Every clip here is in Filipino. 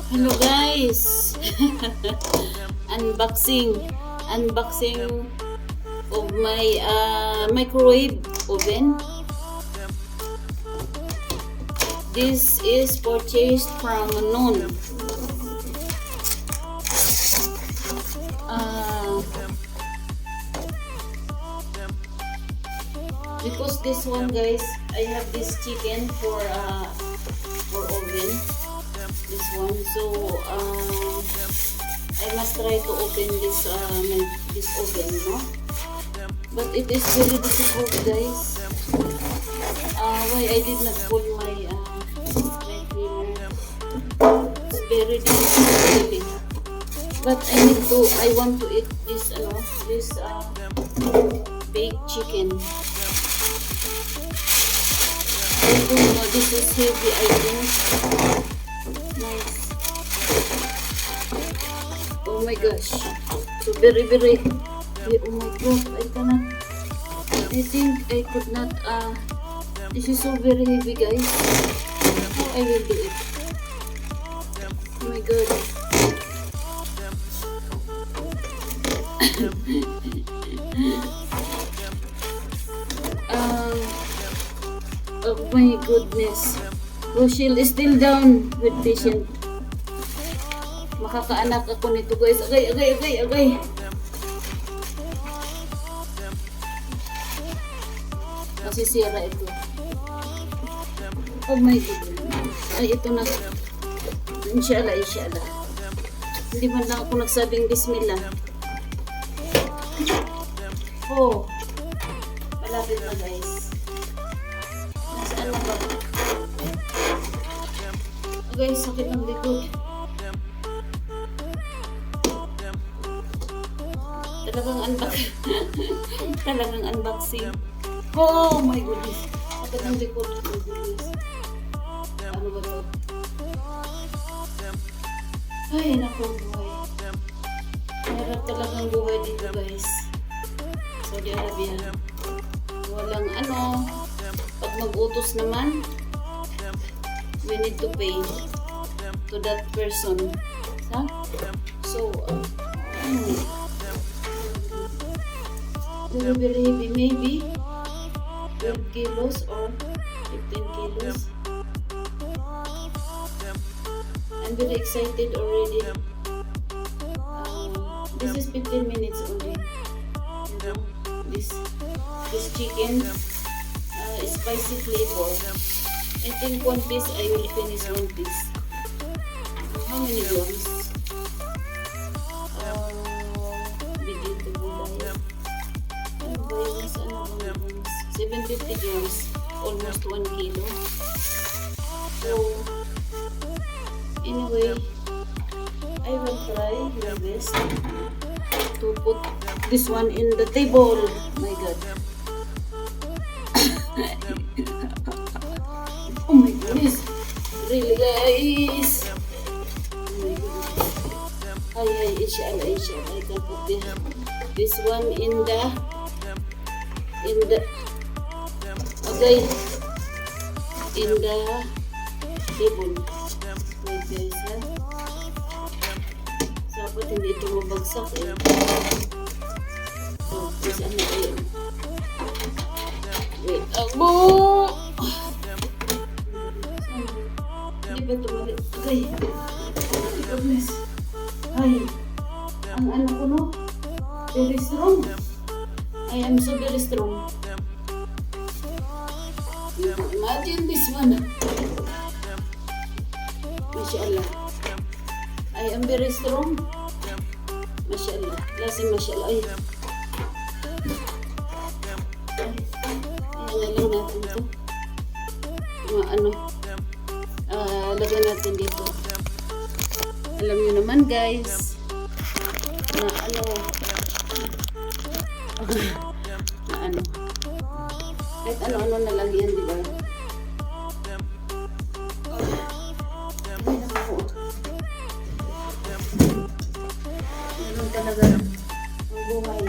Hello guys. Unboxing of my microwave oven. This is purchased from Noon. Because this one, guys, I have this chicken for oven. This one, so I must try to open this oven, no? But it is very difficult, guys. Why I did not pull my cleaner? It's very difficult, really. But I want to eat this baked chicken. I don't know, this is heavy, I think. Nice. Oh my gosh. So very, oh my god, I think I could not, this is so very heavy, guys. How I will do it? Oh my god. Oh my goodness. Rochelle is still down with patient. Makakaanak ako nito, guys. Agay. Masisira ito. Oh my goodness. Ay, ito na. Inshallah. Hindi man lang ako nagsabing bismillah. Oh. Malapit na, guys. Nasaan na ba? Guys, sakit ng likod. Talagang unboxing. Oh my goodness. Sakit ng likod. Oh my goodness. Ano ba to? Ay, naku, buhay. Mahirap talagang buhay dito, guys. Saudi Arabia. Walang pag mag-utos naman, we need to pay to that person. So, very heavy, maybe 12 kilos or 15 kilos. I'm very excited already. This is 15 minutes only. You know, this chicken, spicy flavor. I think one piece, I will finish one piece. How many grams? Bigyan to gulay. Ano ba yung 750 grams. Almost 1 kilo. So, anyway, I will try my best to put this one in the table. My God. Oh my goodness. Really, guys. Oh my goodness. Ay, inshallah. I can put this one in the okay, in the table. Wait, guys, ha? Dapat hindi ito mabagsak, eh. Oh, saan na kayo? Wait, agbo! Hindi ba ito mali? Okay. Oh my goodness. Ay, ang ko, no? Very strong. I am so very strong. Imagine this one. Mashallah. I am very strong. Mashallah. Lasing mashallah. Ay. Ayan na lang natin ito. Lagyan natin dito. Alam nyo naman, guys, na kahit ano na lang yan, di ba? Ganun talaga ang buhay.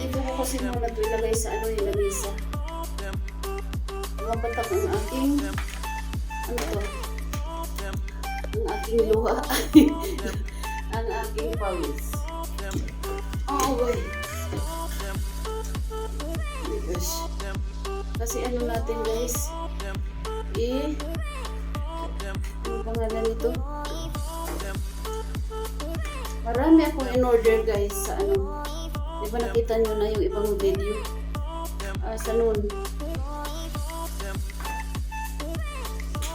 Dito ko kasi muna ito ilagay sa yung lamisa. Mapatak ang aking, ano to? aking luha. Ang aking pawis. Oh, wait. Gosh. Kasi ano natin guys, ano pangalan nito? Marami akong in-order guys sa ano. Di ba nakita nyo na yung ibang video? Sa noon.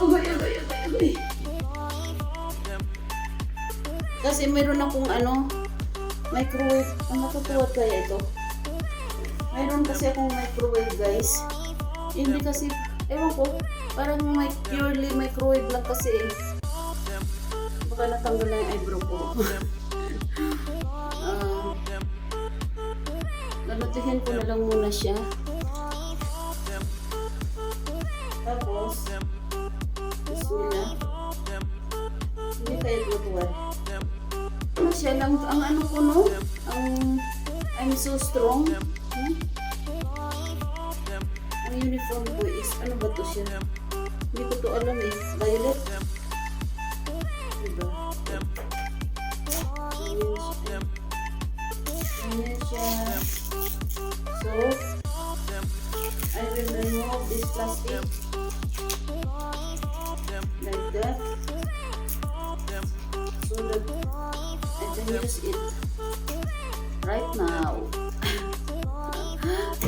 Agay. Kasi mayroon akong ano, microwave. Ang natutuwad kaya ito. Mayroon kasi akong microwave guys. Hindi kasi, ewan ko, parang purely microwave lang kasi eh. Baka natanggal na yung eyebrow ko. Lalatihin ko na lang muna siya. Tapos, bismillah. Hindi kaya lutuan. Ano siya lang, ang ano ko no? I'm so strong. Ang uniform ko is, ano ba to siya? Hindi ko to alam eh. Violet. Diba? Ayan siya. So, I will remove this plastic. Like that. So that I can use it right now.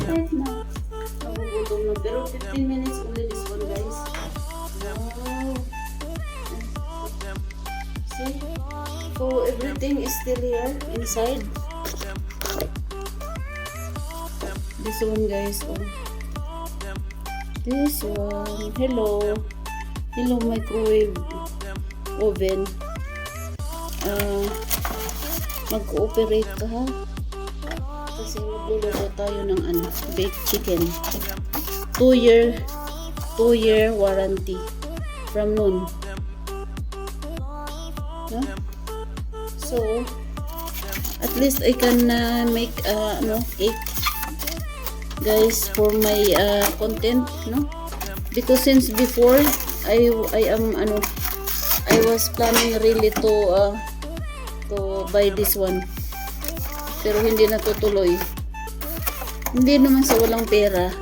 Right now. Nagugutom na. Pero 15 minutes only this one guys. Wow. See? So everything is still here inside. This one guys. Oh. This one. Hello. Hello microwave oven. Mag-cooperate ka ha. Kasi magluluto tayo ng ano, baked chicken. 2-year warranty from noon. Huh? So at least I can make cake guys for my content, no? Because since before I was planning really to buy this one. Pero hindi natutuloy. Hindi naman sa walang pera.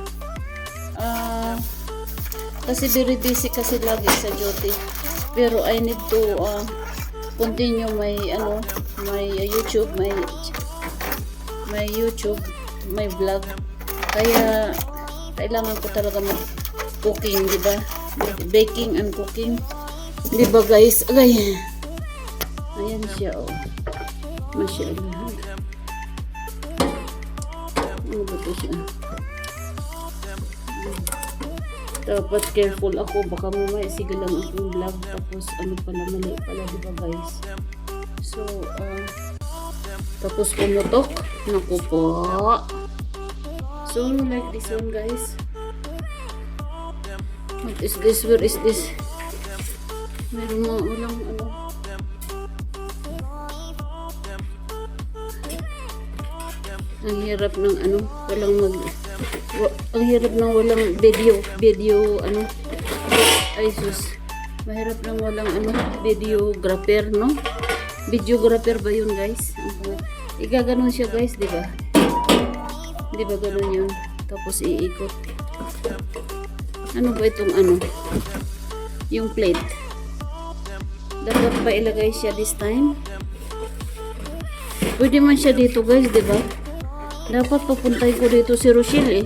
Kasi very busy kasi lagi sa duty. Pero I need to continue my YouTube, my vlog. Kaya kailangan ko talaga mag-cooking, di ba? Baking and cooking. Di ba guys? Ay. Ayan siya oh. Masyaallah. Ano ba ito siya? Dapat careful ako. Baka mamaya sige lang akong vlog. Tapos ano pala, mali pala, di ba guys? So, tapos pumutok. Naku po. So, like this one guys. What is this? Where is this? Meron mga ulang ano. Ang hirap ng ano, ang hirap ng walang video ano. Ay sus. Mahirap ng walang ano, videographer, no? Videographer ba yun guys? Igaganon siya guys, di ba? Di ba ganun yun? Tapos iikot. Ano ba itong ano? Yung plate. Dapat pa ilagay siya this time. Pwede man siya dito guys, di ba? Dapat papuntay ko dito si Rochelle eh.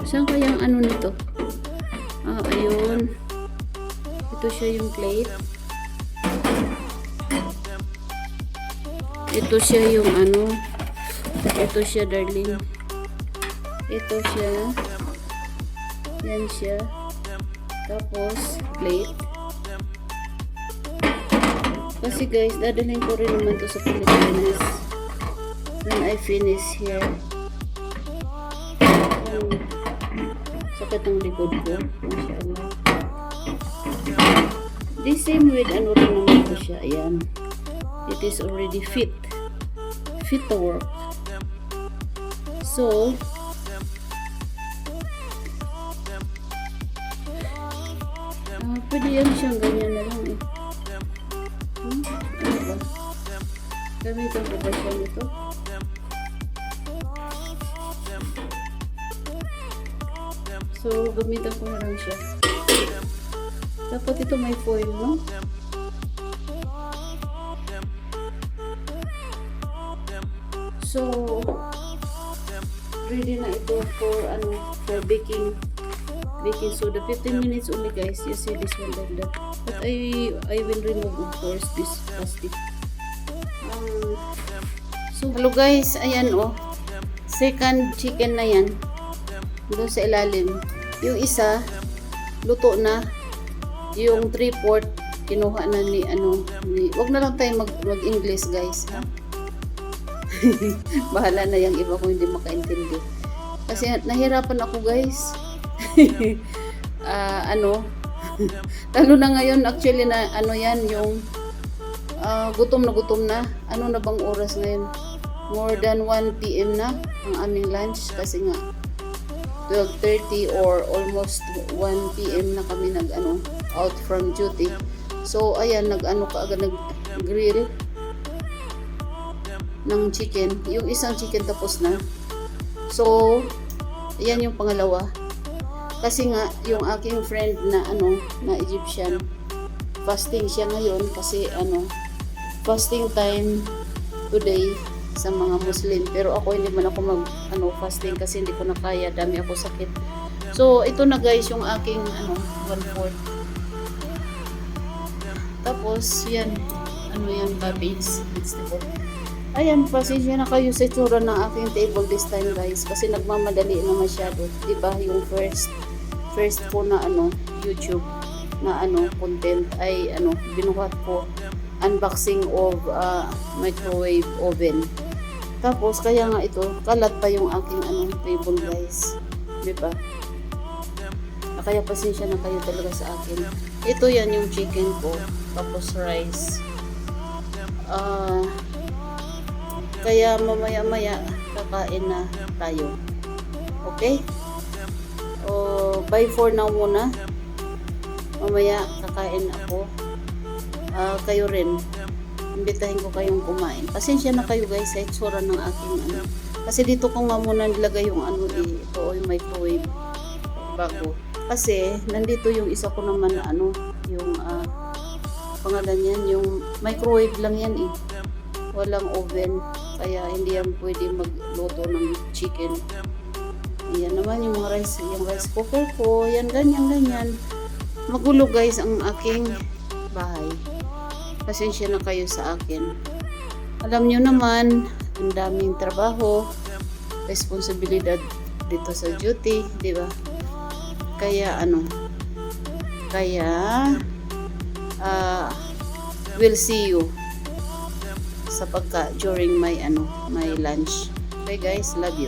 Saan kayang ano nito? Ayun. Ito siya yung plate. Ito siya yung ano. Ito siya darling. Ito siya. Yan siya. Tapos plate. Kasi guys, dadalhin ko rin naman to sa Pilipinas when I finish here. Sakit ang likod ko. Mashallah. The same with ano rin naman ko siya. Ayan. It is already fit to work. So, Pwede yan siyang ganyan na lang eh. Ano ba? Gamitan ko ba siya nito? So, gamitan ko na lang siya. Dapat ito may foil, no? So, ready na ito for for baking soda. 15 minutes only, guys. You see this one like that. But I will remove, of course, this plastic. So, hello guys, ayan oh. Second chicken na yan. Doon sa ilalim. Yung isa, luto na. Yung 3/4, kinuha na ni wag na lang tayo mag-English, guys, ha? Bahala na yung iba kung hindi makaintindi. Kasi nahirapan ako, guys. Lalo na ngayon, actually, na yan, yung gutom na. Ano na bang oras ngayon? More than 1 p.m. na ang aming lunch. Kasi nga, 12:30 or almost 1 p.m. na kami out from duty. So, ayan, nag-grill ng chicken. Yung isang chicken tapos na. So, ayan yung pangalawa. Kasi nga, yung aking friend na Egyptian, fasting siya ngayon kasi fasting time today sa mga Muslim. Pero ako hindi man ako fasting kasi hindi ko na kaya, dami ako sakit. So, ito na guys yung aking 1/4. Tapos, yan. Yan, cabbage, vegetable. Ayan, pasensya na kayo sa itsura ng aking table this time, guys. Kasi nagmamadali na masyado. Diba, yung first ko na YouTube na content ay binuhat ko unboxing of microwave oven. Tapos, kaya nga ito, kalat pa yung aking table, guys. Diba? Kaya pasensya na kayo talaga sa akin. Ito yan yung chicken ko. Tapos rice. Kaya mamaya-maya kakain na tayo. Okay? Bye for now muna. Mamaya kakain ako. Kayo rin. Imbitahin ko kayong kumain. Pasensya na kayo guys sa itsura ng aking Kasi dito ko nga muna nilagay yung ito yung microwave bago. Kasi nandito yung isa ko naman na yung pangalan yan, yung microwave lang yan eh. Walang oven. Kaya hindi yan pwede magluto ng chicken. Yan naman yung mga yung rice cooker ko. Yan, ganyan. Magulo guys ang aking bahay. Pasensya na kayo sa akin. Alam nyo naman, ang daming trabaho, responsibilidad dito sa duty, di ba? Kaya we'll see you sa during my lunch. Okay guys, love you.